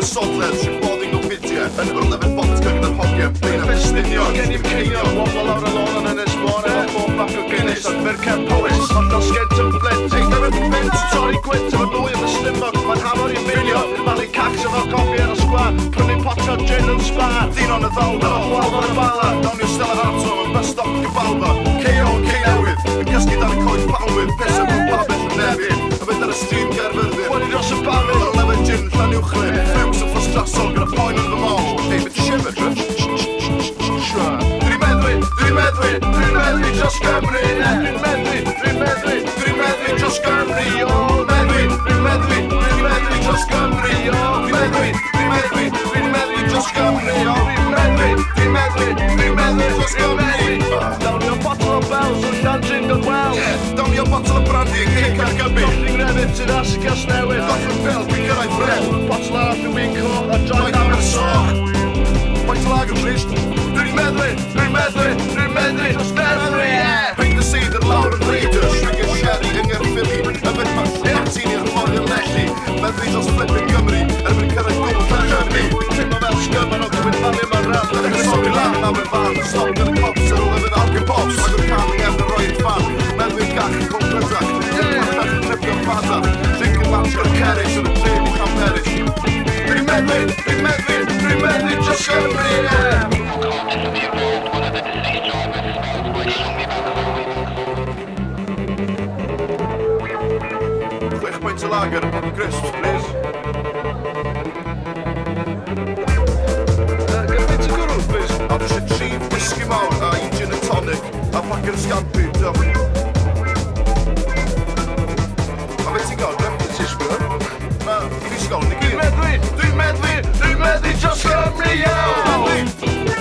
sodled sy'n bodding o fideo yn yrlefyn vodka gyda'r hogiau Bein a festinion, gen i'n ceinio Wobble lawr y lôn yn Ynys Môn efo bob bac o Guinness Ond fyr Ken Powys, hollol sgent yn flint Teig ar y ffint, torri gwynt efo dwy yn y slimog Mae'n hamor i'n filio, malu cacs efo coffi ar y sgwar Prynu pot o gin yn spar Dyn o'n y ddolda, chwal o'n y bala Downio Stella Armstrong yn bus stop gyfalfa K.O. K-newydd, yn cysgu dan y coed panwydd Pesa mewn babell yn nefyn, a fynd ar y stream Gerfyrddin Wani dros y bafydd, ar lefyn gin llan uwchlyn Fuchs yn ffrwstrasol gyda poen yn fy mol Ei, beth shiver, Dwi'n meddwi dros Gymru Dwi'n meddwi dros Gymru Dwi'n meddwi dros Gymru Dwi'n meddwi dros Gymru Downio bottle o bells o llan jingle wells Downio bottle o brandy yn cic ar gybi Doffing refyd sy'n asgas newydd Doffing bel dwi'n gyrraedd ffred Bottle ar after week co a joint am y soch Faint lager please Dwi'n meddwi dros meddwi Bring the seed at lawr yn readers Ring y sherry yng Nghaerffili Y fed ma'n llantini ar ffordd i'r lelli Meddwi dros flipping Gymru Erbyn cyrraedd gwbl yn Gymru Teimlo fel sgyman o gwybod fan yma'n rhan Ydych yn sori lan am y fan Stop gyda cops ar ôl efo algen pops Ac o'r calling efo roi yn fan Meddwi'n gach yn cwm brydach Pwysach yn tripio'n fadar Drinking match gyda cerrig sy'n y tref i chan peris Dwi'n meddwi dros Gymru Pwynt o lager, crisps, please. Gyda'n ti gwrw, please? A dwi'n eisiau 3 whisky mawr a 1 gin and tonic a packer o scampi, diolch. A beth ti'n gael, Griff? Ti'n sbwyr? Na, i fi sgol, ni gyd. Dwi'n meddwi dros Gymru, iawn!